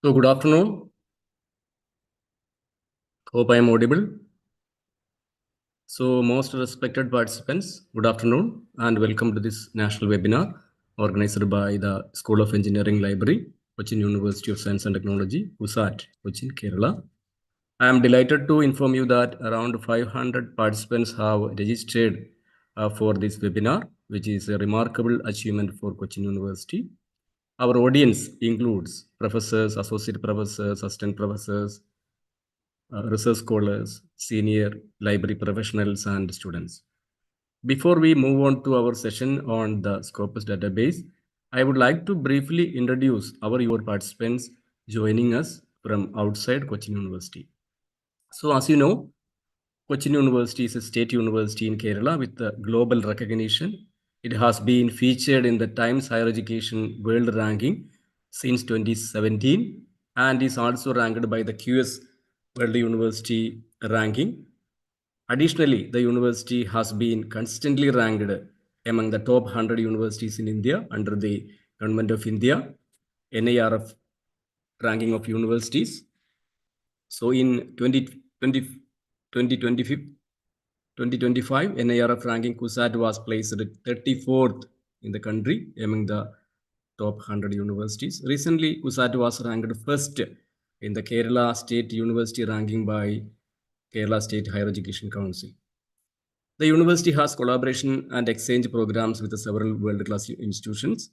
So good afternoon. Hope I am audible. So most respected participants, good afternoon and welcome to this national webinar organized by the School of Engineering Library, Cochin University of Science and Technology, CUSAT, Cochin, Kerala. I am delighted to inform you that around 500 participants have registered for this webinar, which is a remarkable achievement for Cochin University. Our audience includes professors, associate professors, assistant professors, research scholars, senior library professionals, and students. Before we move on to our session on the Scopus database, I would like to briefly introduce our participants joining us from outside Cochin University. So as you know, Cochin University is a state university in Kerala with global recognition. It has been featured in the Times Higher Education World Ranking since 2017 and is also ranked by the QS World University Ranking. Additionally, the university has been consistently ranked among the top 100 universities in India under the Government of India NIRF ranking of universities. So in 2025, NIRF ranking CUSAT was placed at 34th in the country among the top 100 universities. Recently, CUSAT was ranked first in the Kerala State University ranking by Kerala State Higher Education Council. The university has collaboration and exchange programs with several world-class institutions,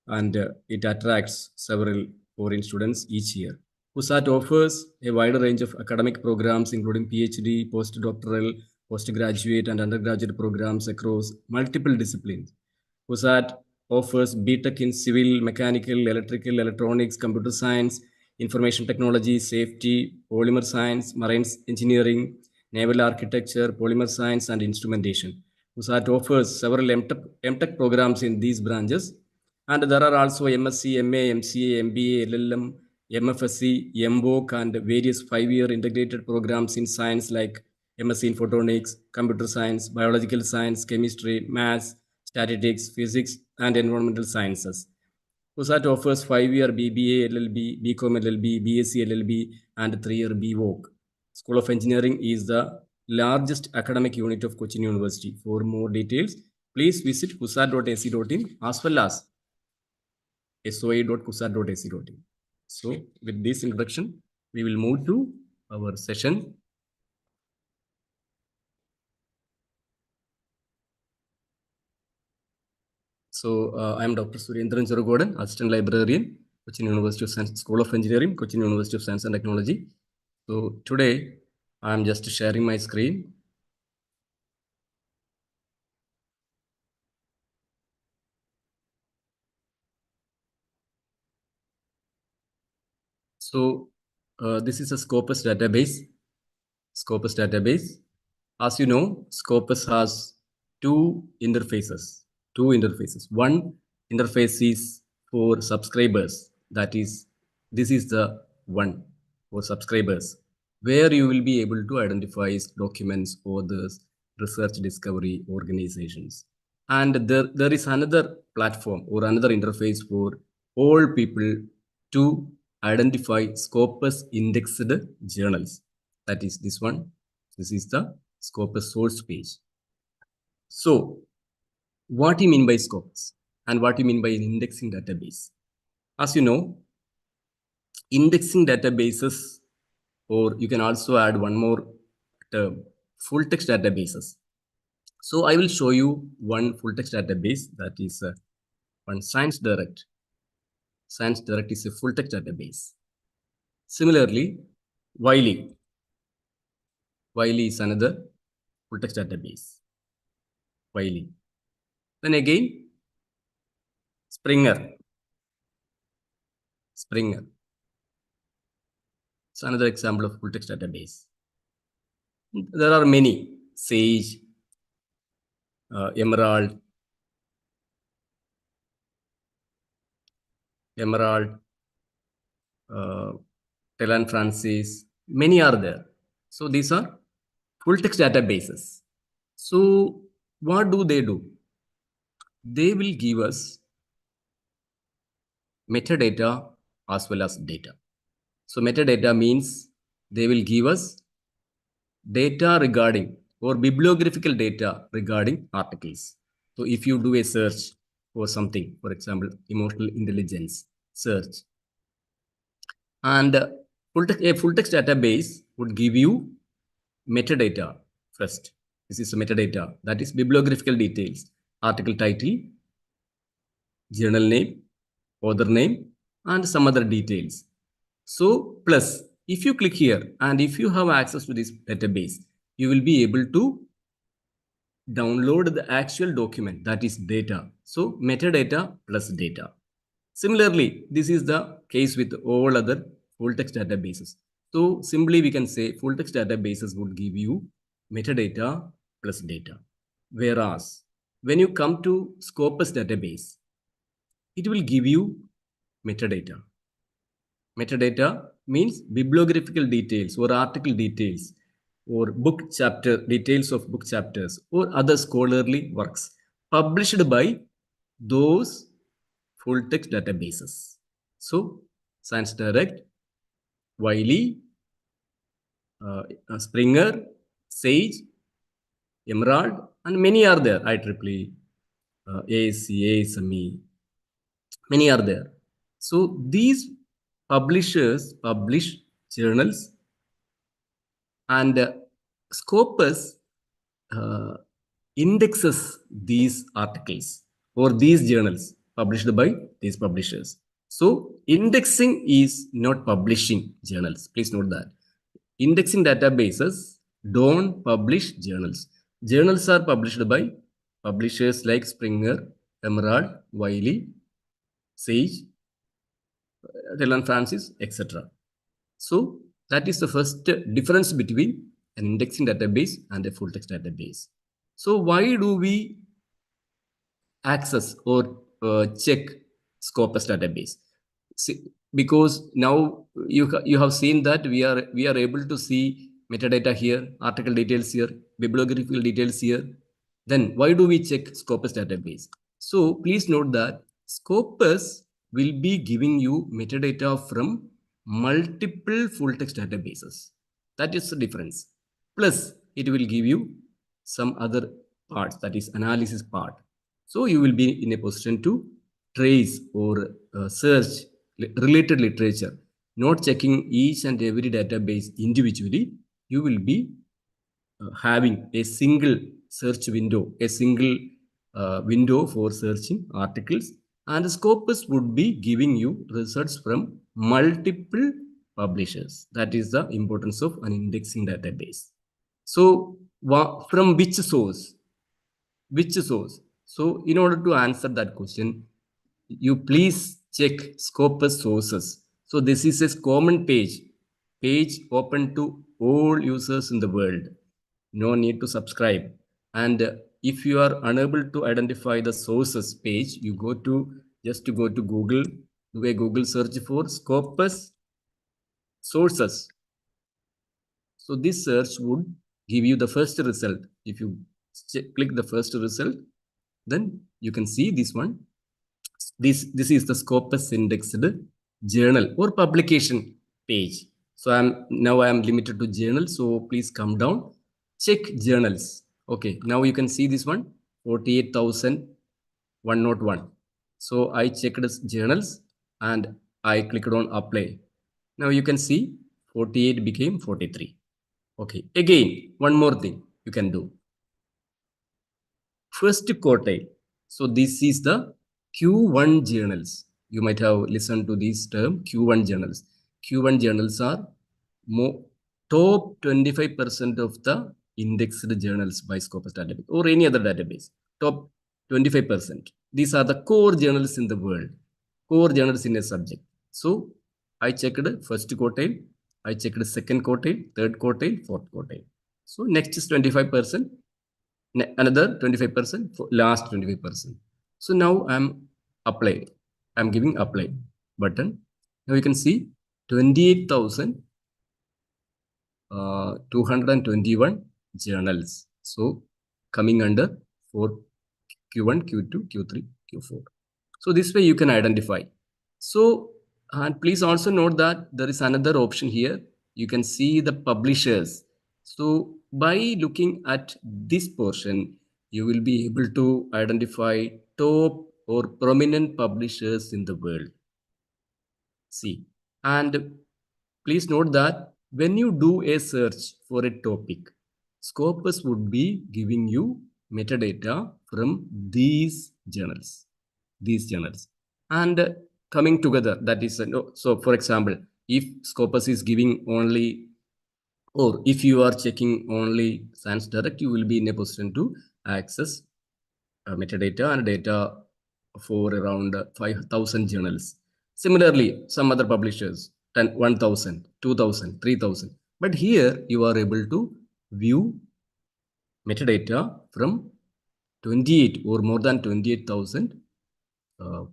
and it attracts several foreign students each year. CUSAT offers a wide range of academic programs, including PhD, postdoctoral, postgraduate, and undergraduate programs across multiple disciplines. CUSAT offers BTech in civil, mechanical, electrical, electronics, computer science, information technology, safety, polymer science, marine engineering, naval architecture, polymer science, and instrumentation. CUSAT offers several MTech programs in these branches, and there are also MSc, MA, MCA, MBA, LLM, MFSC, MBOC, and various 5-year integrated programs in science like MSc in photonics, computer science, biological science, chemistry, maths, statistics, physics, and environmental sciences. CUSAT offers 5-year BBA, LLB, BCom LLB, BSc LLB, and 3-year BVOC. School of Engineering is the largest academic unit of Cochin University. For more details, please visit cusat.ac.in as well as soa.cusat.ac.in. So, with this introduction, we will move to our session. So, I am Dr. Surendran Cherugodan, Assistant Librarian, Cochin University of Science, School of Engineering, Cochin University of Science and Technology. So, today I am just sharing my screen. So, this is a Scopus database. Scopus database. As you know, Scopus has two interfaces. One interface is for subscribers. That is, this is the one for subscribers, where you will be able to identify documents, authors, research discovery organizations. And there is another platform or another interface for all people to identify Scopus indexed journals. That is this one. This is the Scopus source page. So, what do you mean by Scopus and what do you mean by an indexing database? As you know, indexing databases, or you can also add one more term, full text databases. So, I will show you one full text database, that is one Science Direct. Science Direct is a full text database. Similarly, Wiley. Wiley is another full text database. Wiley. Then again, Springer. Springer. It's another example of full text database. There are many. Sage, Emerald, Telan Francis, many are there. So these are full text databases. So what do? They will give us metadata as well as data. So metadata means they will give us data regarding or bibliographical data regarding articles. So if you do a search for something, for example, emotional intelligence search, and a full text database would give you metadata first. This is metadata, that is bibliographical details, article title, journal name, author name, and some other details. So plus, if you click here and if you have access to this database, you will be able to download the actual document, that is data. So metadata plus data. Similarly, this is the case with all other full text databases. So simply we can say full text databases would give you metadata plus data. Whereas when you come to Scopus database, it will give you metadata. Metadata means bibliographical details or article details or book chapter details of book chapters or other scholarly works published by those full text databases. So Science Direct, Wiley, Springer, Sage, Emerald, and many are there. IEEE, ASC, ASME, many are there. So these publishers publish journals, and Scopus uh, indexes these articles or these journals published by these publishers. So indexing is not publishing journals. Please note that. Indexing databases don't publish journals. Journals are published by publishers like Springer, Emerald, Wiley, Sage, Dillon Francis, etc. So that is the first difference between an indexing database and a full text database. So why do we access or check Scopus database? See, because now you have seen that we are able to see metadata here, article details here, bibliographical details here. Then why do we check Scopus database? So please note that Scopus will be giving you metadata from multiple full text databases. That is the difference. Plus, it will give you some other parts, that is analysis part. So you will be in a position to trace or search related literature, not checking each and every database individually. You will be having a single search window, a single window for searching articles, and Scopus would be giving you results from multiple publishers. That is the importance of an indexing database. So from which source? Which source? So in order to answer that question, you please check Scopus sources. So this is a common page open to all users in the world. No need to subscribe. And if you are unable to identify the sources page, you go to Google, do a Google search for Scopus sources. So this search would give you the first result. If you click the first result, then you can see this one. This is the Scopus indexed journal or publication page. So I am limited to journal. So please come down, check journals. Okay, now you can see this one, 48,101. So I checked journals and I clicked on apply. Now you can see 48 became 43. Okay, again, one more thing you can do. First quartile. So this is the Q1 journals. You might have listened to this term, Q1 journals. Q1 journals are top 25% of the indexed journals by Scopus database or any other database. Top 25%. These are the core journals in the world, core journals in a subject. So I checked first quartile, I checked second quartile, third quartile, fourth quartile. So next is 25%, another 25% for last 25%. So now I'm apply. I'm giving apply button. Now you can see 28,221 journals. So coming under for Q1, Q2, Q3, Q4. So this way you can identify. So And please also note that there is another option here. You can see the publishers. So by looking at this portion, you will be able to identify top or prominent publishers in the world. See, and please note that when you do a search for a topic, Scopus would be giving you metadata from these journals, and coming together. That is, no, so for example, if Scopus is giving only, or if you are checking only Science Direct, you will be in a position to access metadata and data for around 5,000 journals. Similarly, some other publishers, 10, 1,000, 2,000, 3,000. But here you are able to view metadata from 28 or more than 28,000 uh,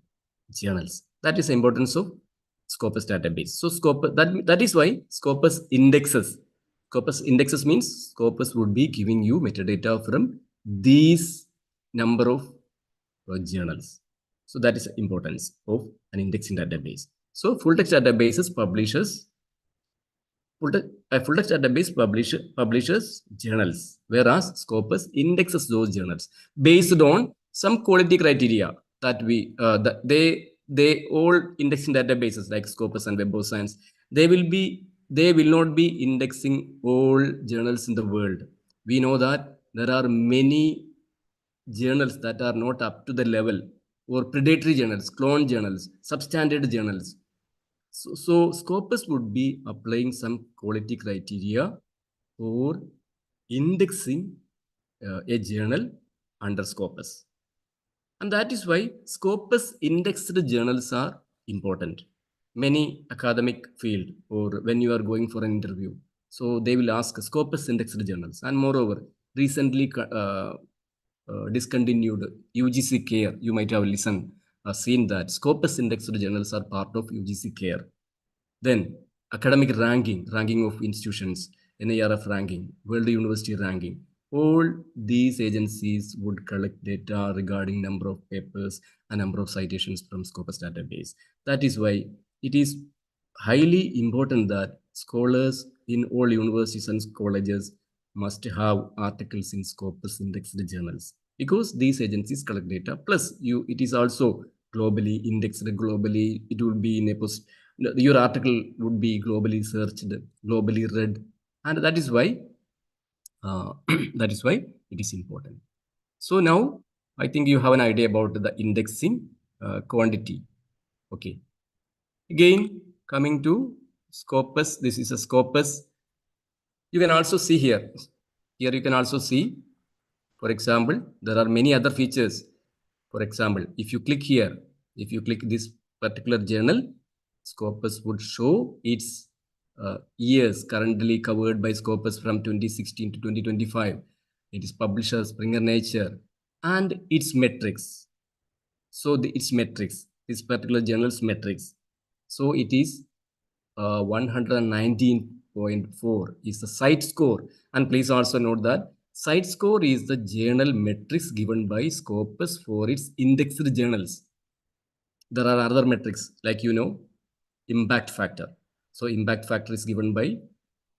journals. That is the importance of Scopus database. So Scopus, that is why Scopus indexes. Scopus indexes means Scopus would be giving you metadata from these number of journals. So that is the importance of an indexing database. So full text databases publishes full text database publishes journals, whereas Scopus indexes those journals based on some quality criteria that they all indexing databases like Scopus and Web of Science. They will not be indexing all journals in the world. We know that there are many journals that are not up to the level, or predatory journals, clone journals, substandard journals. So Scopus would be applying some quality criteria for indexing a journal under Scopus. And that is why Scopus indexed journals are important. Many academic field, or when you are going for an interview, so they will ask Scopus indexed journals. And moreover, recently discontinued UGC care, you might have listened, seen that Scopus indexed journals are part of UGC care. Then academic ranking of institutions, NIRF ranking, World University ranking. All these agencies would collect data regarding number of papers and number of citations from Scopus database. That is why it is highly important that scholars in all universities and colleges must have articles in Scopus indexed journals, because these agencies collect data. Plus, it is also globally indexed. Globally, it will be in a post. Your article would be globally searched, globally read, and that is why that is why it is important. So now I think you have an idea about the indexing quantity. Okay. Again, coming to Scopus, this is a Scopus. You can also see here. Here you can also see, for example, there are many other features. For example, if you click here, if you click this particular journal, Scopus would show its years currently covered by Scopus from 2016 to 2025. It is publisher Springer Nature, and its metrics. So its metrics, this particular journal's metrics. So it is 119.4 is the site score. And please also note that site score is the journal metrics given by Scopus for its indexed journals. There are other metrics like, impact factor. So impact factor is given by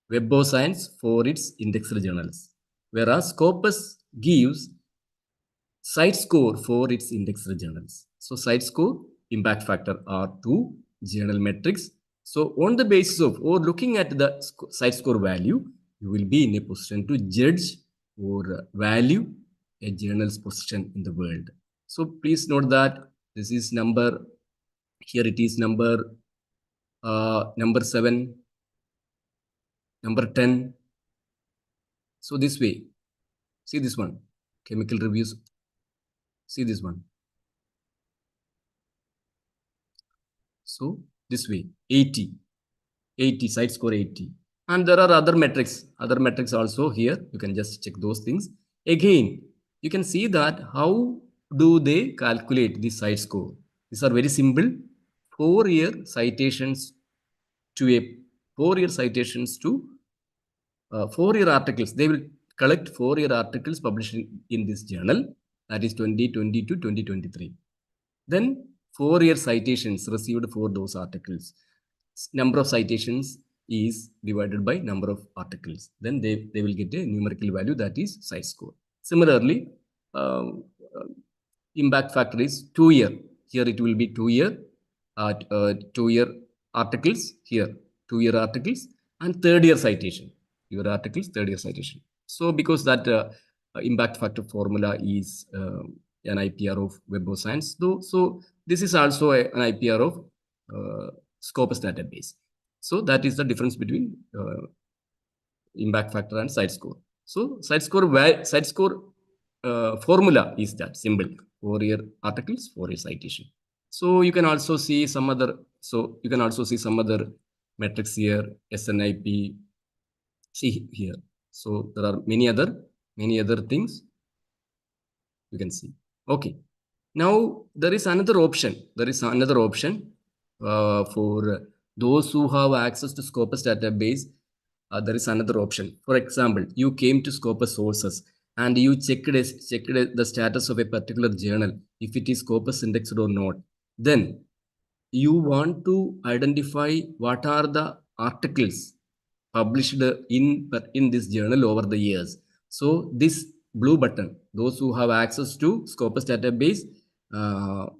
Web of Science for its indexed journals, whereas Scopus gives site score for its indexed journals. So site score, impact factor are two journal metrics. So on the basis of, or looking at the site score value, you will be in a position to judge or value a journal's position in the world. So please note that this is number, here it is number 7, number 10. So this way, see this one, chemical reviews, see this one. So this way, 80, site score 80. And there are other metrics also here. You can just check those things. Again, you can see that how do they calculate the site score? These are very simple. 4-year citations to a 4-year citations to 4-year articles. They will collect 4-year articles published in this journal, that is 2020 to 2023. Then 4-year citations received for those articles. Number of citations is divided by number of articles. Then they will get a numerical value, that is site score. Similarly, um, uh, impact factor is 2-year. Here it will be 2-year, 2-year articles here, 2-year articles, and 3rd-year citation. Your articles, 3rd-year citation. So because that impact factor formula is an IPR of Web of Science, though, so this is also an IPR of Scopus database. So that is the difference between impact factor and site score. So site score formula is that simple: 4-year articles, 4-year citation. So you can also see some other. So you can also see some other metrics here. SNIP. See here. So there are many other things you can see. Okay. Now there is another option. There is another option for those who have access to Scopus database. There is another option. For example, you came to Scopus sources and you checked the status of a particular journal, if it is Scopus indexed or not. Then you want to identify what are the articles published in this journal over the years. So this blue button, those who have access to Scopus database,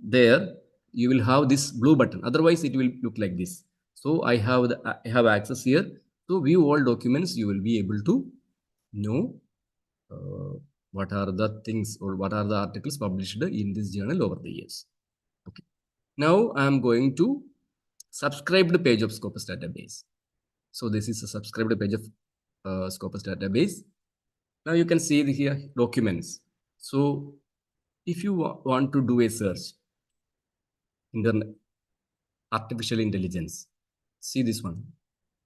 there you will have this blue button. Otherwise, it will look like this. So I have access here. So view all documents. You will be able to know what are the things or what are the articles published in this journal over the years. Okay. Now I am going to subscribed page of Scopus database. So this is a subscribed page of Scopus database. Now you can see here documents. So if you want to do a search in the artificial intelligence, see this one.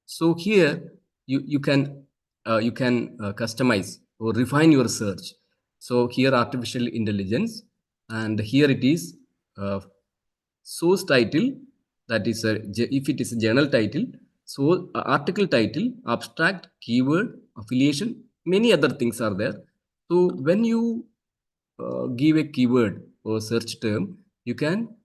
So here you can customize or refine your search. So here artificial intelligence, and here it is source title, that is if it is a journal title, so article title, abstract, keyword, affiliation, many other things are there. So when you give a keyword or search term, you can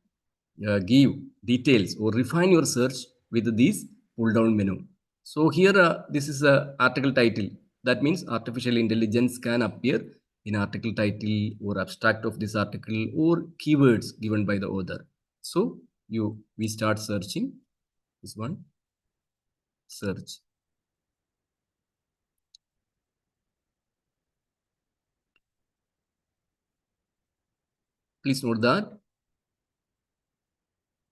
give details or refine your search with these pull down menu. So here this is a article title. That means artificial intelligence can appear in article title or abstract of this article or keywords given by the author. So we start searching. This one, search. Please note that.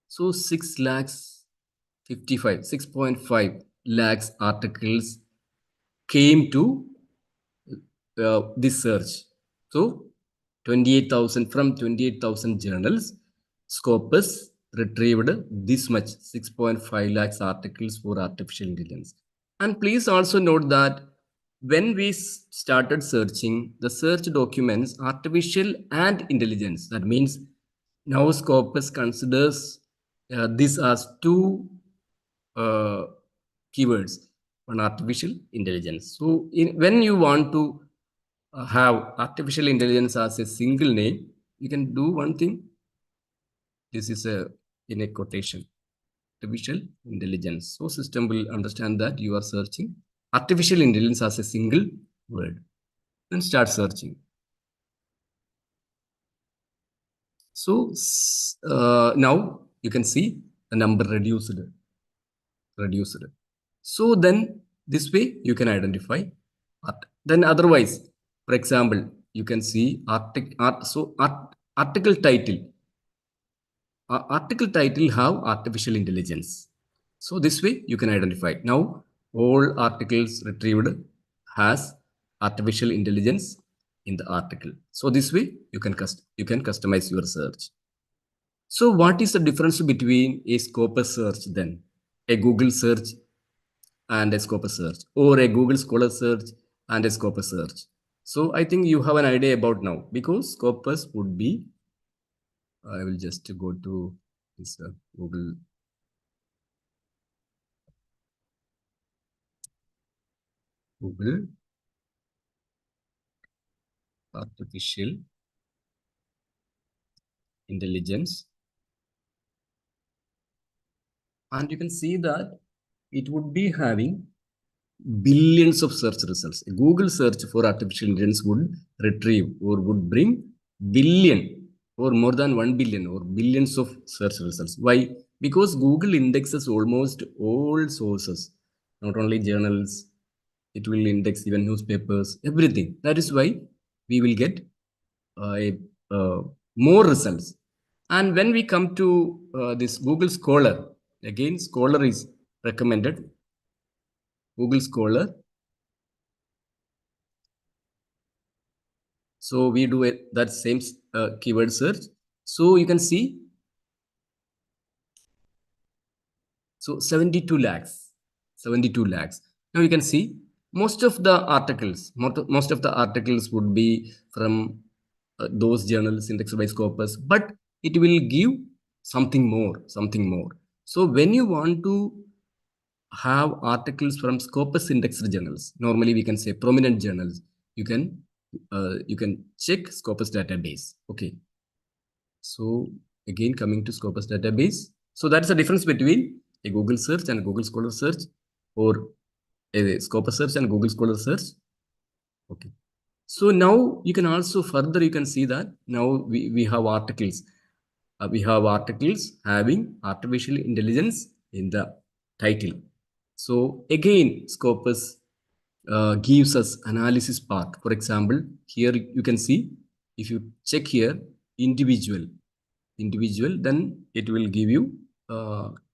So 6 lakhs 55, 6.5 lakhs articles came to this search. So 28,000 from 28,000 journals, Scopus retrieved this much 6.5 lakhs articles for artificial intelligence. And please also note that when we started searching the search documents, artificial and intelligence, that means now Scopus considers this as two keywords on artificial intelligence. So when you want to have artificial intelligence as a single name, you can do one thing. This is in a quotation, artificial intelligence. So system will understand that you are searching artificial intelligence as a single word. Then start searching. So now you can see the number reduced. So then this way you can identify art. Then otherwise, for example, you can see article title. Article title have artificial intelligence. So this way you can identify. Now all articles retrieved has artificial intelligence in the article. So this way you can customize your search. So what is the difference between a Scopus search then? A Google search and a Scopus search, or a Google Scholar search and a Scopus search. So I think you have an idea about now, because Scopus would be, I will just go to this Google artificial intelligence And you can see that it would be having billions of search results. A Google search for artificial intelligence would retrieve or would bring billion or more than 1 billion or billions of search results. Why? Because Google indexes almost all sources, not only journals, it will index even newspapers, everything. That is why we will get a, more results. And when we come to this Google Scholar, again, Scholar is recommended. Google Scholar. So we do it that same keyword search. So you can see, so 72 lakhs, 72 lakhs. Now you can see most of the articles would be from those journals indexed by Scopus, but it will give something more, something more. So when you want to have articles from Scopus indexed journals, normally we can say prominent journals, you can check Scopus database. Okay. So again, coming to Scopus database. So that's the difference between a Google search and a Google Scholar search, or a Scopus search and Google Scholar search. Okay. So now you can also further, you can see that now we have articles. We have articles having artificial intelligence in the title. So again, Scopus gives us analysis part. For example, here you can see, if you check here, individual, then it will give you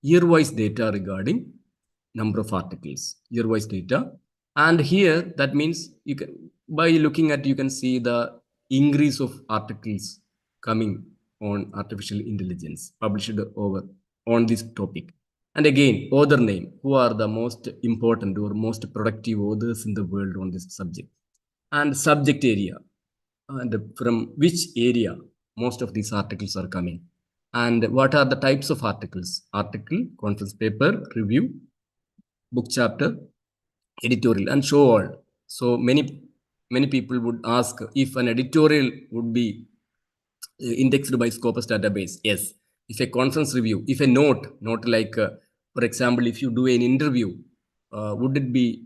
year-wise data regarding number of articles, year-wise data. And here, that means you can, by looking at, you can see the increase of articles coming on artificial intelligence published over on this topic. And again, author name, who are the most important or most productive authors in the world on this subject. And subject area, and from which area most of these articles are coming. And what are the types of articles? Article, conference paper, review, book chapter, editorial, and so on. So many people would ask if an editorial would be indexed by Scopus database. Yes. If a conference review, if a note like, for example, if you do an interview, would it be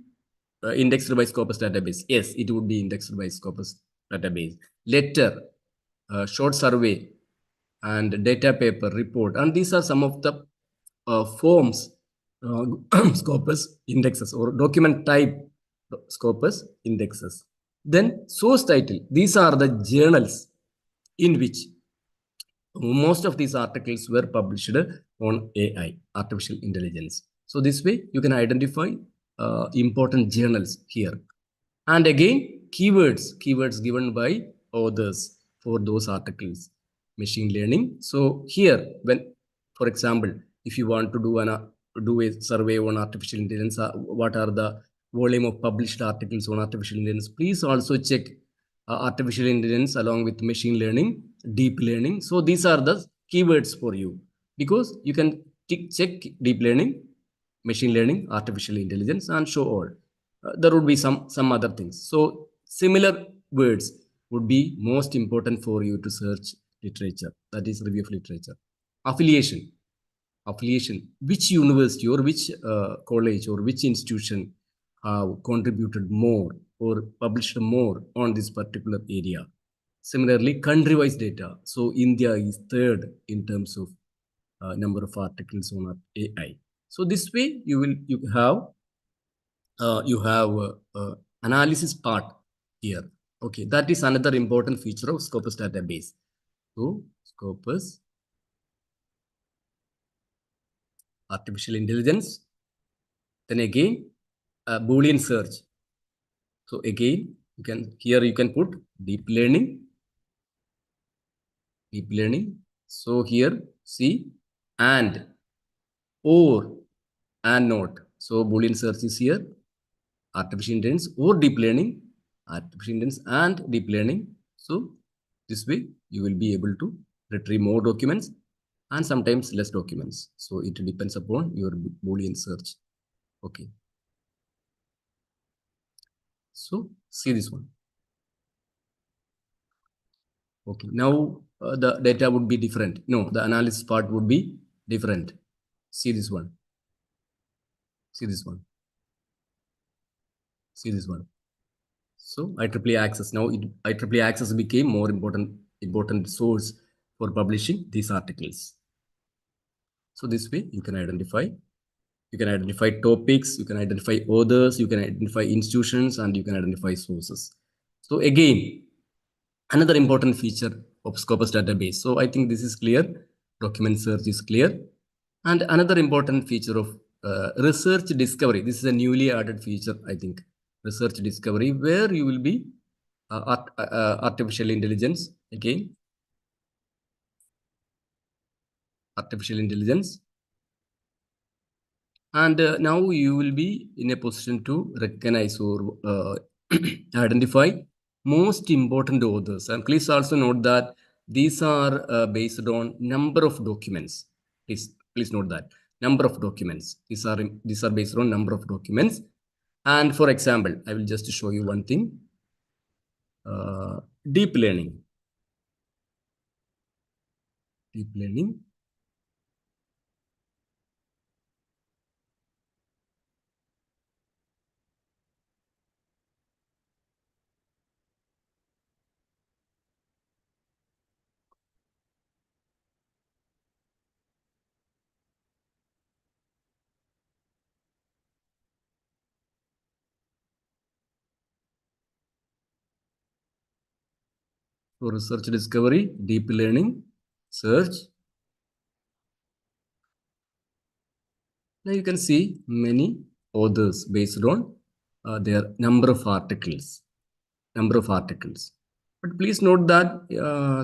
indexed by Scopus database? Yes, it would be indexed by Scopus database. Letter, short survey, and data paper report. And these are some of the forms Scopus indexes, or document type Scopus indexes. Then source title. These are the journals in which most of these articles were published on AI, artificial intelligence. So this way you can identify important journals here. And again, keywords given by authors for those articles, machine learning. So here, when, for example, if you want to do a survey on artificial intelligence, what are the volume of published articles on artificial intelligence, please also check artificial intelligence along with machine learning, deep learning. So these are the keywords for you, because you can check deep learning, machine learning, artificial intelligence, and so on. There would be some other things. So similar words would be most important for you to search literature, that is review of literature. Affiliation, which university or which college or which institution have contributed more or published more on this particular area. Similarly, country-wise data. So India is third in terms of number of articles on AI. So this way you have analysis part here. Okay, that is another important feature of Scopus database. So Scopus, artificial intelligence, then again Boolean search. So again, you can put deep learning. So here see, and, or, and not. So Boolean search is here. Artificial intelligence or deep learning, artificial intelligence and deep learning. So this way you will be able to retrieve more documents and sometimes less documents. So it depends upon your Boolean search. Okay. So see this one. Okay. Now the data would be different. No, the analysis part would be different. See this one. See this one. See this one. So IEEE Access. Now IEEE Access became more important source for publishing these articles. So this way you can identify. You can identify topics, you can identify authors, you can identify institutions, and you can identify sources. So again, another important feature of Scopus database. So I think this is clear. Document search is clear. And another important feature of research discovery. This is a newly added feature, I think. Research discovery, where you will be artificial intelligence. Again, artificial intelligence. And now you will be in a position to recognize or identify most important authors. And please also note that these are based on number of documents. Please note that number of documents. These are based on number of documents. And for example, I will just show you one thing. Deep learning. Deep learning. For research discovery, deep learning, search. Now you can see many authors based on their number of articles. Number of articles. But please note that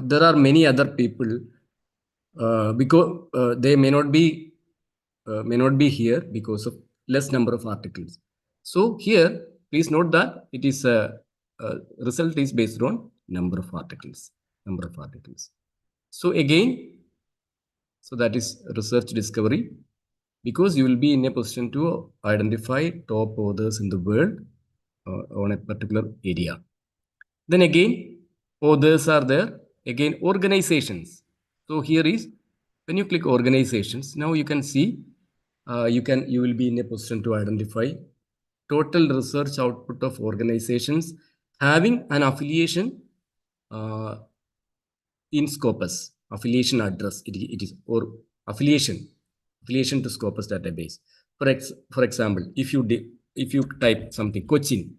there are many other people because they may not be here because of less number of articles. So here, please note that it is result is based on number of articles. Number of articles. So again, so that is research discovery, because you will be in a position to identify top authors in the world on a particular area. Then again, authors are there. Again, organizations. So here is when you click organizations. Now you can see you will be in a position to identify total research output of organizations having an affiliation uh, in Scopus, affiliation address. It is or affiliation to Scopus database. For example, if you type something Cochin,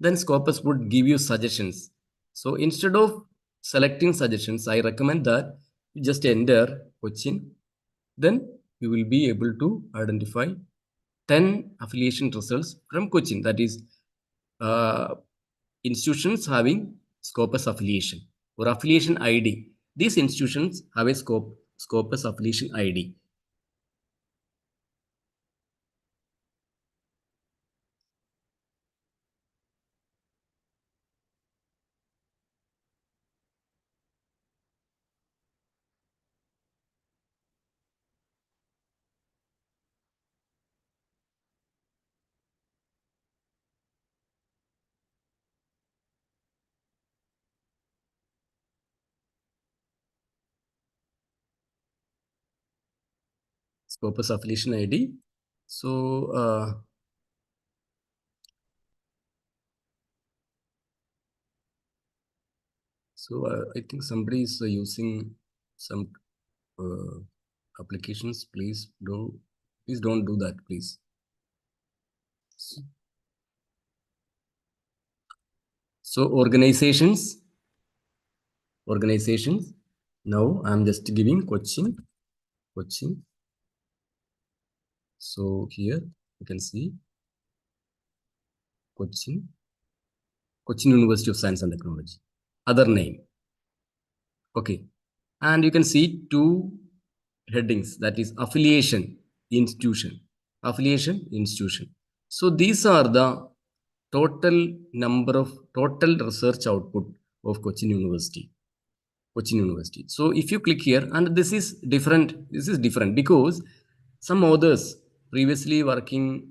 then Scopus would give you suggestions. So instead of selecting suggestions, I recommend that you just enter Cochin. Then you will be able to identify 10 affiliation results from Cochin. That is uh, institutions having Scopus affiliation or affiliation ID. These institutions have a Scopus affiliation ID. Scopus affiliation ID. So I think somebody is using some applications. Please don't do that, please. So organizations. Now I'm just giving Cochin. So here you can see Cochin University of Science and Technology. Other name. Okay. And you can see two headings, that is affiliation, institution. So these are the total research output of Cochin University. So if you click here, and this is different because some authors previously working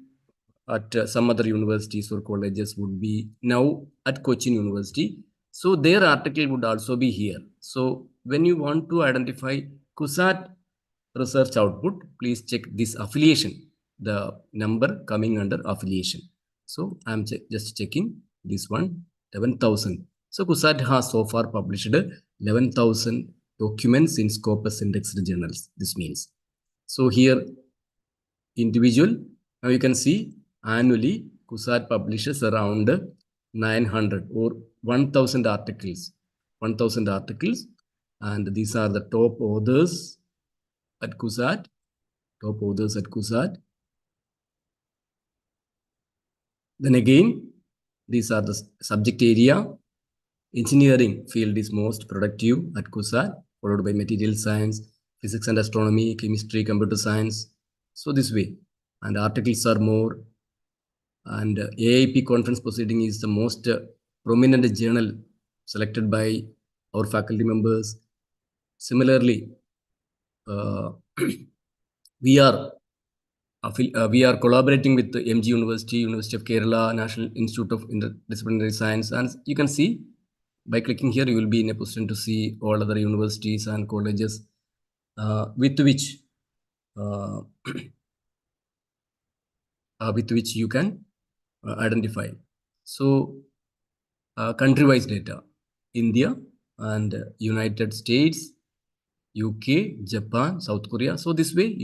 at some other universities or colleges would be now at Cochin University. So their article would also be here. So when you want to identify CUSAT research output, please check this affiliation. the number coming under affiliation. So I'm just checking this one, 11,000. So CUSAT has so far published 11,000 documents in Scopus indexed journals. This means. So here individual, now you can see annually CUSAT publishes around 900 or 1,000 articles. 1,000 articles, and these are the top authors at CUSAT. Top authors at CUSAT. Then again, these are the subject area. Engineering field is most productive at CUSAT, followed by material science, physics and astronomy, chemistry, computer science. So this way, and articles are more. And AIP conference proceeding is the most prominent journal selected by our faculty members. Similarly, uh, we are we are collaborating with the MG University, University of Kerala, National Institute of Interdisciplinary Science, and you can see by clicking here, you will be in a position to see all other universities and colleges with which uh, with which you can identify. So, country-wise data: India and United States, UK, Japan, South Korea. So this way,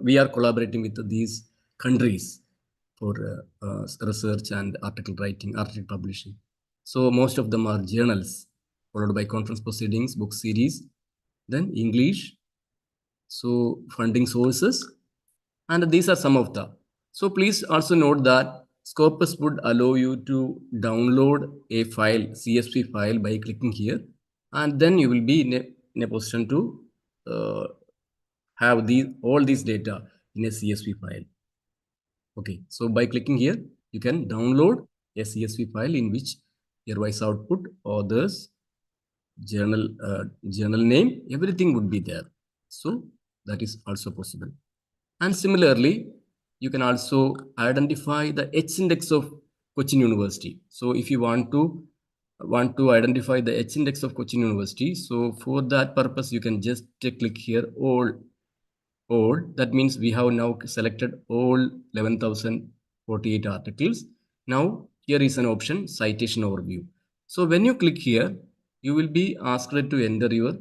we are collaborating with these countries for research and article writing, article publishing. So most of them are journals, followed by conference proceedings, book series, then English. So funding sources, and these are some of the. So please also note that Scopus would allow you to download a file, CSV file, by clicking here, and then you will be in a position to uh, have all these data in a CSV file. Okay, so by clicking here, you can download a CSV file in which your voice output, authors, journal name, everything would be there. So that is also possible. And similarly, you can also identify the H index of Cochin University. So if you want to identify the H index of Cochin University, so for that purpose, you can just click here all. That means we have now selected all 11,048 articles. Now here is an option, citation overview. So when you click here, you will be asked to enter your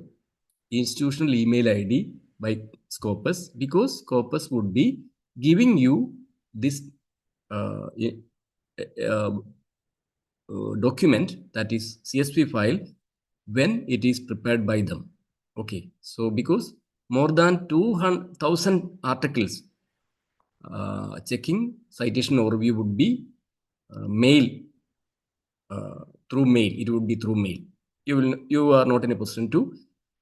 institutional email ID by Scopus, because Scopus would be giving you this uh, uh, document, that is CSV file, when it is prepared by them. Okay, so because more than 200,000 articles, checking citation overview would be mail, through mail. It would be through mail. You are not in a position to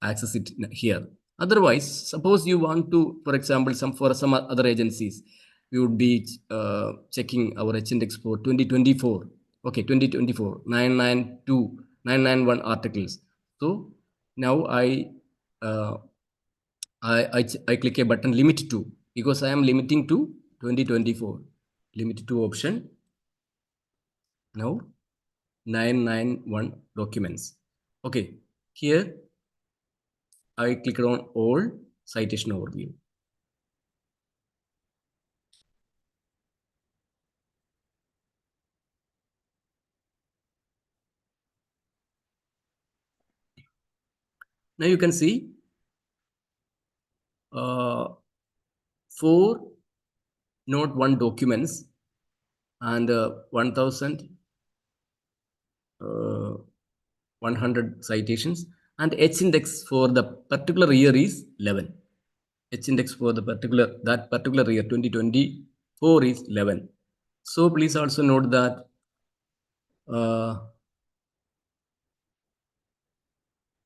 access it here. Otherwise, suppose you want to, for example, for some other agencies, we would be checking our H index for 2024. Okay, 2024, 992, 991 articles. So now uh, I click a button limit to, because I am limiting to 2024. Limit to option. Now 991 documents. Okay, here I clicked on all citation overview. Now you can see 4 note 1 documents and 1,100 citations, and H index for the particular year is 11. H index for the particular year 2024 is 11. So please also note that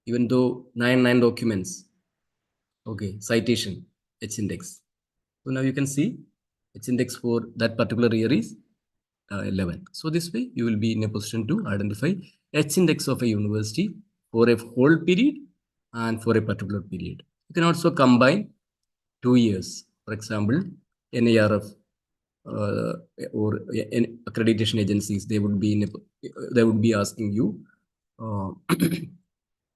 even though 9 documents, okay, citation, H index. So now you can see H index for that particular year is 11. So this way you will be in a position to identify H index of a university for a whole period and for a particular period. You can also combine 2 years. For example, NARF or accreditation agencies, they would be asking you uh,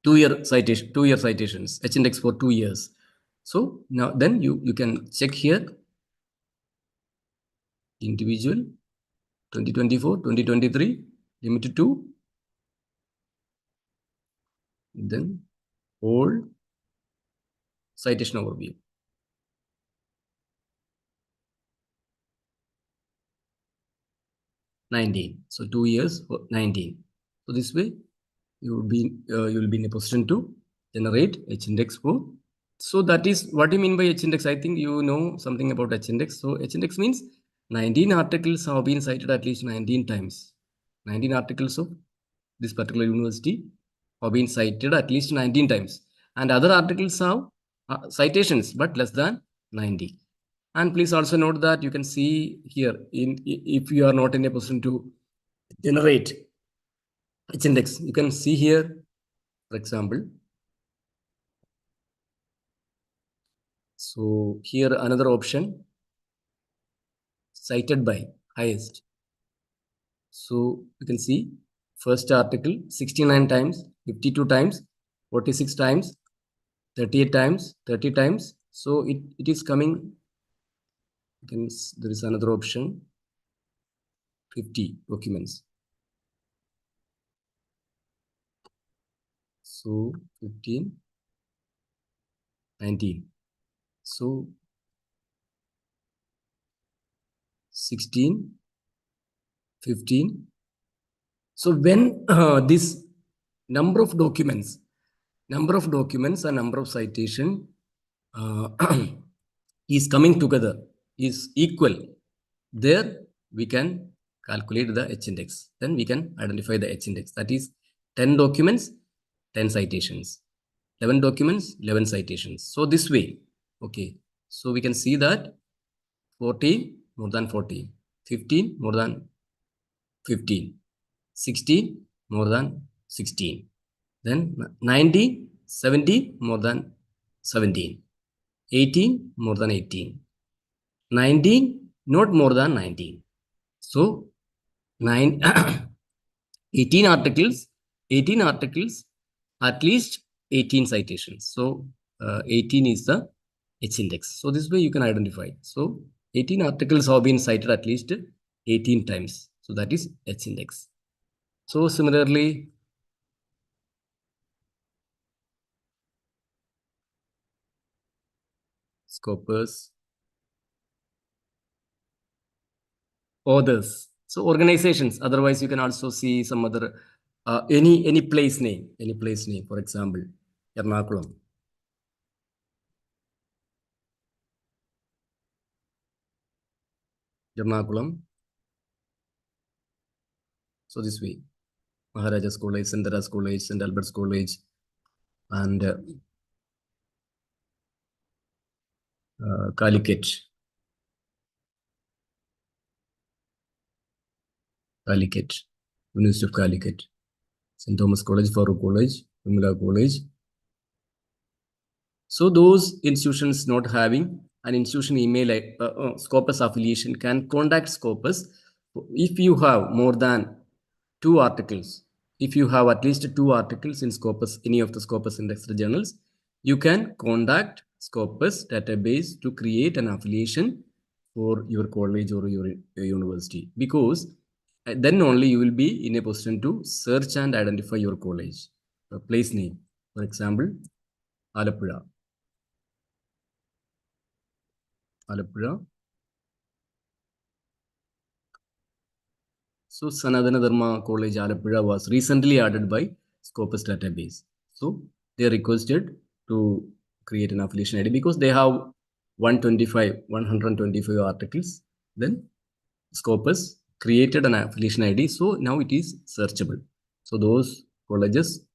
2-year citations, H index for 2 years. So now then you can check here individual, 2024, 2023, limited to, then all citation overview. 19. So 2 years for 19. So this way you will be in a position to generate H index for. So that is what you mean by H index. I think you know something about H index. So H index means 19 articles have been cited at least 19 times. 19 articles of this particular university have been cited at least 19 times. And other articles have citations but less than 90. And please also note that you can see here, if you are not in a position to generate H index, you can see here, for example. So here another option, cited by highest. So you can see first article 69 times, 52 times, 46 times, 38 times, 30 times. So it is coming. There is another option, 50 documents. So 15, 19. So 16, 15. So when this number of documents and number of citation is coming together, is equal, there we can calculate the H index. Then we can identify the H index. That is 10 documents, 10 citations. 11 documents, 11 citations. So this way, okay. So we can see that 14 more than 14, 15 more than 15, 16 more than 16, then 19, 17 more than 17, 18 more than 18, 19 not more than 19. So 9 18 articles, at least 18 citations. So 18 is the H index. So this way you can identify. So 18 articles have been cited at least 18 times. So that is H index. So similarly, Scopus, authors. So organizations. Otherwise, you can also see some other any place name. For example, Ernakulam. So this way, Maharaja's College, St. Teresa's College, St. Albert's College, and Calicut, University of Calicut, St. Thomas College, Farouk College, Umila College. So those institutions not having an institution email Scopus affiliation can contact Scopus if you have more than 2 articles. If you have at least 2 articles in Scopus, any of the Scopus indexed journals, you can contact Scopus database to create an affiliation for your college or your university, because then only you will be in a position to search and identify your college. Place name, for example, Alappuzha. So Sanatana Dharma College, Alappuzha was recently added by Scopus database. So they requested to create an affiliation ID because they have 125 articles. Then Scopus created an affiliation ID. So now it is searchable. So those colleges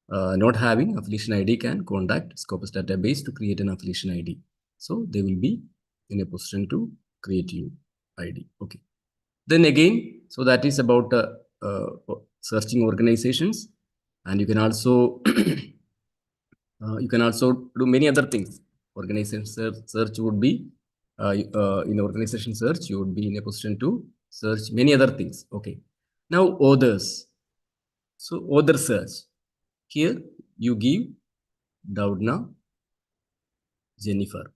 not having affiliation ID can contact Scopus database to create an affiliation ID. So they will be in a position to create your ID. Okay. Then again, so that is about searching organizations, and you can also do many other things. Organization search would be in organization search, you would be in a position to search many other things. Okay. Now authors. So author search. Here you give Doudna Jennifer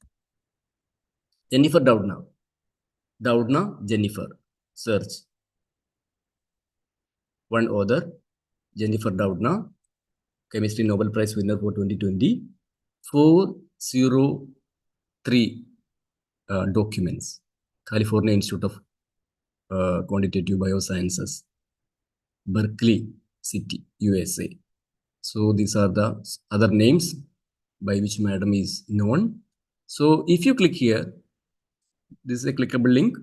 Doudna. Doudna Jennifer. Search. One author, Jennifer Doudna, Chemistry Nobel Prize winner for 2020. 403 documents. California Institute of Quantitative Biosciences, Berkeley City, USA. So these are the other names by which madam is known. So if you click here, this is a clickable link.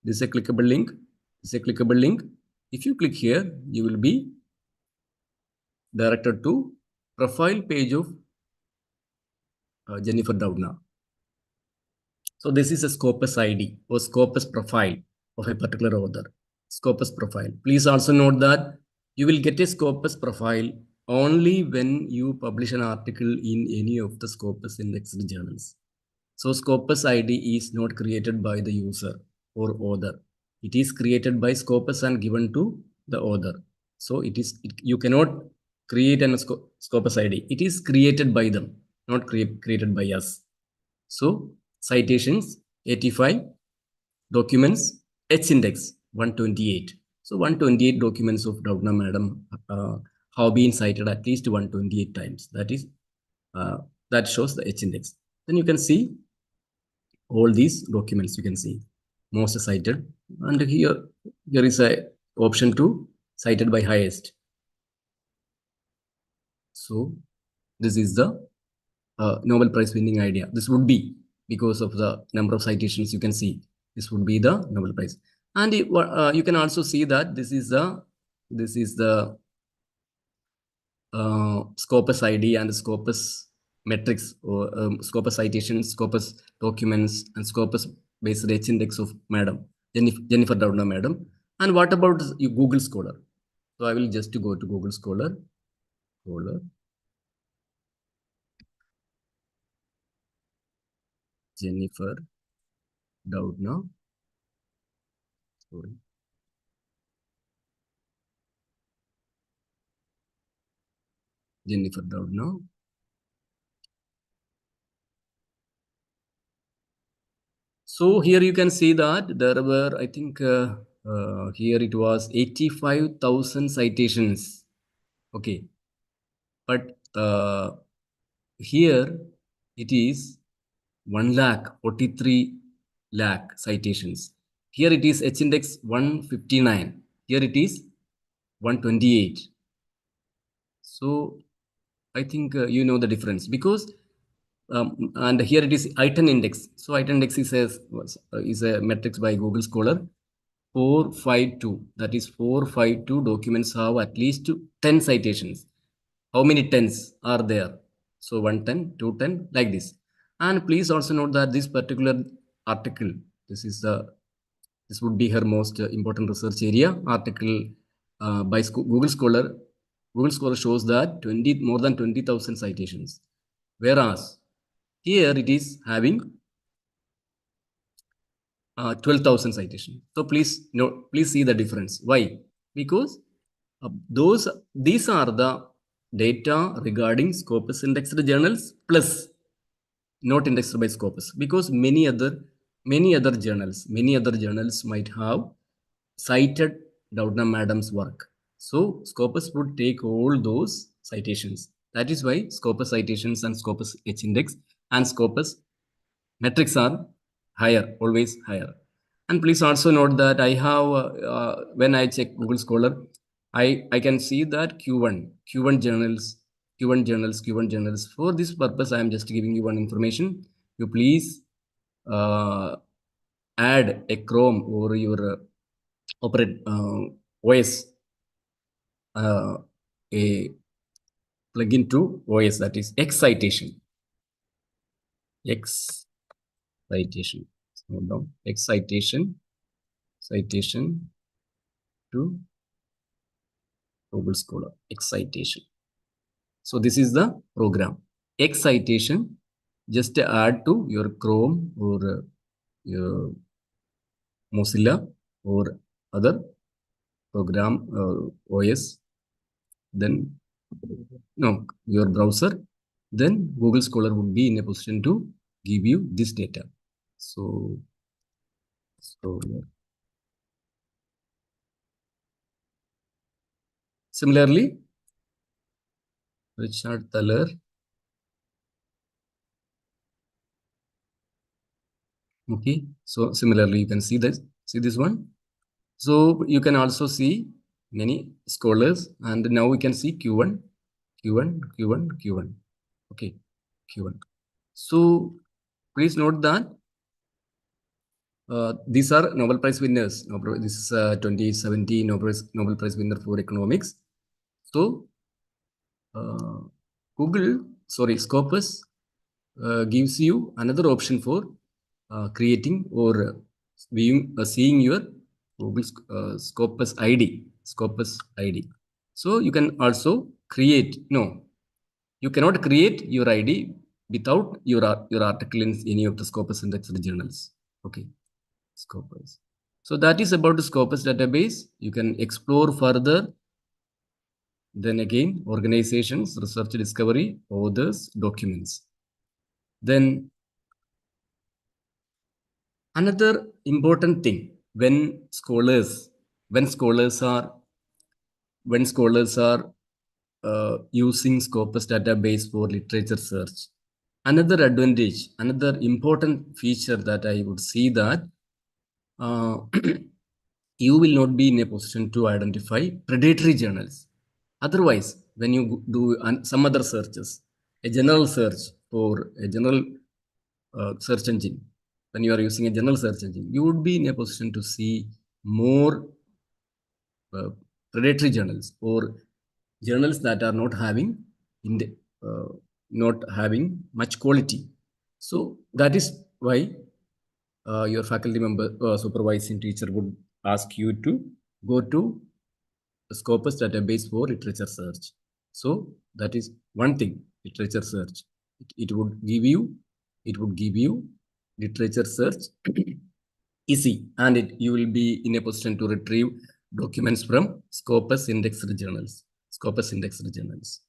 This is a clickable link. This is a clickable link. If you click here, you will be directed to profile page of Jennifer Doudna. So this is a Scopus ID or Scopus profile of a particular author. Scopus profile. Please also note that you will get a Scopus profile only when you publish an article in any of the Scopus indexed journals. So Scopus ID is not created by the user or author. It is created by Scopus and given to the author. So you cannot create an Scopus ID. It is created by them, not created by us. So citations 85, documents H index 128. So 128 documents of Doudna madam have been cited at least 128 times. That shows the H index. Then you can see all these documents. You can see most cited, and here is a option to cited by highest. So this is the Nobel Prize winning idea. This would be because of the number of citations. You can see this would be the Nobel Prize, and you can also see that this is the Scopus ID and Scopus metrics or Scopus citations, Scopus documents, and Scopus based H index of madam Jennifer Doudna madam. And what about Google Scholar? So I will just go to Google Scholar. Jennifer Doudna. Sorry. Jennifer Doudna. So here you can see that there were, I think, here it was 85,000 citations. Okay. But here it is 1 lakh 43 lakh citations. Here it is H index 159. Here it is 128. So I think you know the difference because and here it is item index. So item index is a metrics by Google Scholar. 452. That is 452 documents have at least 10 citations. How many tens are there? So 110, 210, like this. And please also note that this particular article, this would be her most important research area article by Google Scholar. Google Scholar shows that more than 20,000 citations, whereas here it is having 12,000 citations. So please see the difference. Why? Because these are the data regarding Scopus indexed journals plus not indexed by Scopus, because many other journals might have cited Doudna madam's work. So Scopus would take all those citations. That is why Scopus citations and Scopus H index and Scopus metrics are higher, always higher. And please also note that I have, when I check Google Scholar, I can see that Q1 journals. For this purpose, I am just giving you one information. You please add a Chrome or your operate OS, a plugin to OS, that is Excitation. Citation to Google Scholar. Excitation. So this is the program. Excitation. Just add to your Chrome or your Mozilla or other program OS. Then your browser. Then Google Scholar would be in a position to give you this data. So So similarly, Richard Thaler. Okay. So similarly, you can see this. See this one. So you can also see many scholars, and now we can see Q1, Q1, Q1, Q1. Okay, Q1. So please note that these are Nobel Prize winners. This is 2017 Nobel Prize winner for economics. So uh, Scopus gives you another option for creating or seeing your Google Scopus ID. Scopus ID. So you can also create. No, you cannot create your ID without your article in any of the Scopus indexed journals. Okay, Scopus. So that is about the Scopus database. You can explore further. Then again, organizations, research discovery, authors, documents. Then another important thing when scholars are when scholars are using Scopus database for literature search, another advantage, another important feature that I would see that uh, you will not be in a position to identify predatory journals. Otherwise, when you do some other searches, a general search for a general search engine, when you are using a general search engine, you would be in a position to see more uh, predatory journals or journals that are not having in the not having much quality. So that is why your faculty member, supervising teacher would ask you to go to the Scopus database for literature search. So that is one thing, literature search. It would give you literature search easy, and you will be in a position to retrieve documents from Scopus indexed journals. Scopus indexed journals.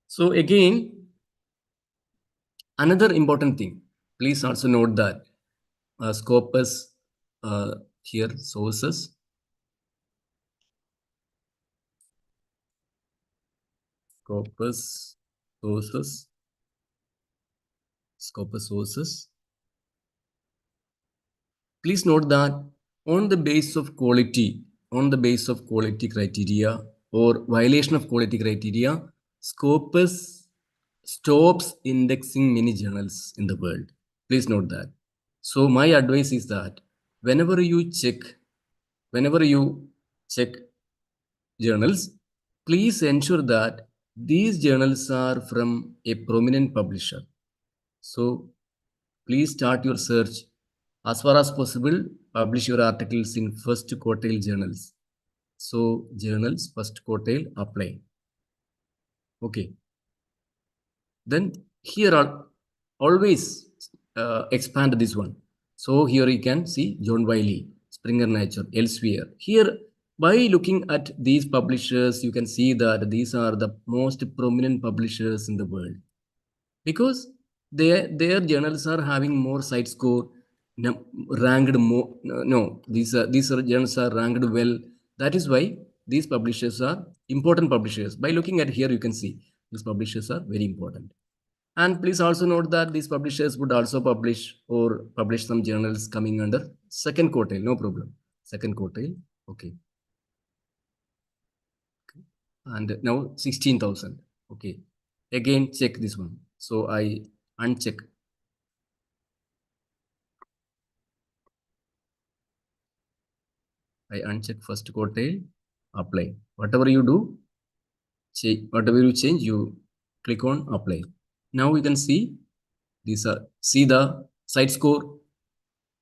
So again, another important thing, please also note that Scopus here sources, Scopus sources, Scopus sources. Please note that on the base of quality, on the base of quality criteria or violation of quality criteria, Scopus stops indexing many journals in the world. Please note that. So my advice is that whenever you check, whenever you check journals, please ensure that these journals are from a prominent publisher. So please start your search. As far as possible, publish your articles in first quartile journals. So journals, first quartile, apply. Okay. Then here are always expand this one. So here you can see John Wiley, Springer Nature, elsewhere. Here, by looking at these publishers, you can see that these are the most prominent publishers in the world because their journals are having more site score, ranked more. No, these are journals are ranked well. That is why these publishers are important publishers. By looking at here, you can see these publishers are very important. And please also note that these publishers would also publish some journals coming under second quartile, no problem. Second quartile, okay. And now 16,000, okay. Again, check this one. So I uncheck. I uncheck first quartile, apply. Whatever you do, whatever you change, you click on apply. Now you can see these are see the site score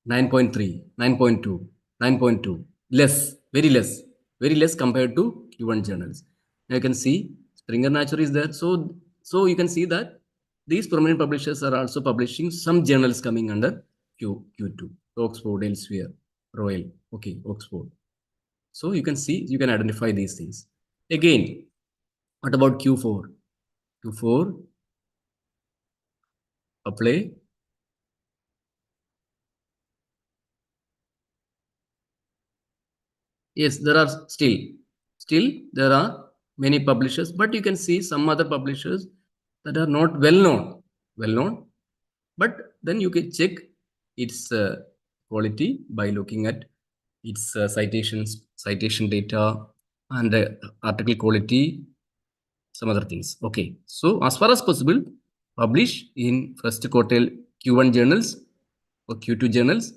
9.3, 9.2, 9.2. Less, very less compared to Q1 journals. Now you can see Springer Nature is there. So you can see that these prominent publishers are also publishing some journals coming under Q2. Oxford, Elsewhere, Royal. Okay, Oxford. So you can see, you can identify these things. Again, what about Q4? Q4, apply. Yes, there are still there are many publishers, but you can see some other publishers that are not well known. But then you can check its quality by looking at its citation data, and article quality, some other things. Okay, so as far as possible, publish in first quartile Q1 journals or Q2 journals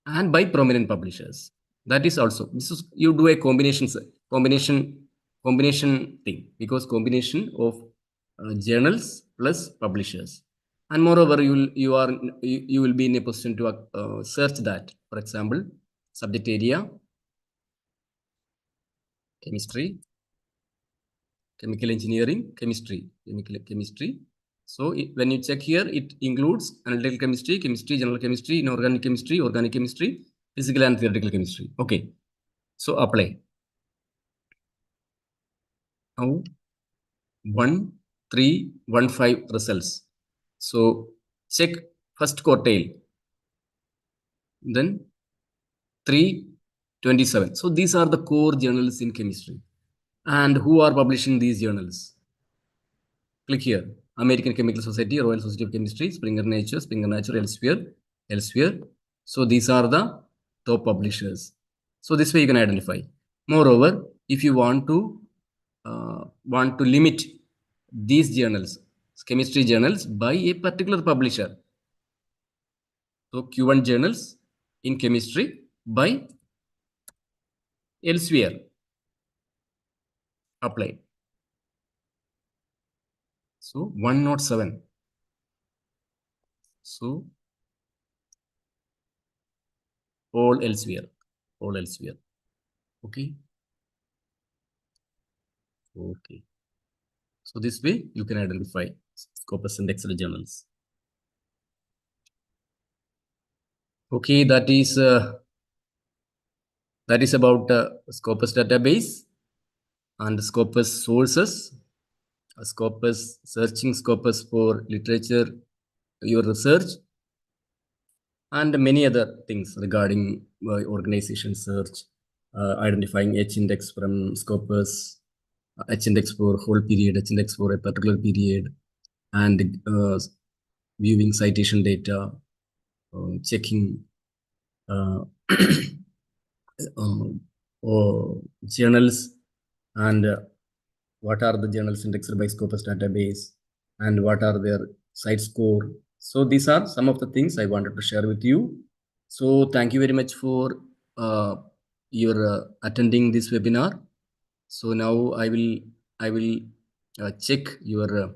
and by prominent publishers. That is also, this is, you do a combination combination thing, because combination of journals plus publishers, and moreover you will be in a position to search that. For example, subject area chemistry, chemical engineering, chemistry. So when you check here, it includes analytical chemistry, chemistry, general chemistry, inorganic chemistry, organic chemistry, physical and theoretical chemistry. Okay, so apply. Now 1315 results. So check first quartile, then 327. So these are the core journals in chemistry. And who are publishing these journals? Click here. American Chemical Society, Royal Society of Chemistry, Springer Nature, elsewhere. So these are the top publishers. So this way you can identify. Moreover, if you want to limit these journals, chemistry journals, by a particular publisher. So Q1 journals in chemistry by elsewhere. Apply. So 107. So all elsewhere. Okay. Okay. So this way you can identify Scopus indexed journals. Okay, that is about Scopus database and Scopus sources. Scopus searching Scopus for literature, your research, and many other things regarding organization search, identifying H index from Scopus, H index for whole period, H index for a particular period, and viewing citation data, checking uh, journals, and what are the journals indexed by Scopus database, and what are their site score. So these are some of the things I wanted to share with you. So thank you very much for your attending this webinar. So now I will check your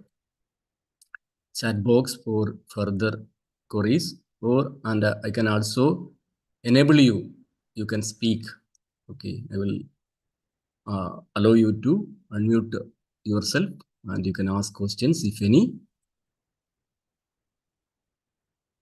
chat box for further queries, and I can also enable you. You can speak. Okay, I will allow you to unmute yourself, and you can ask questions if any.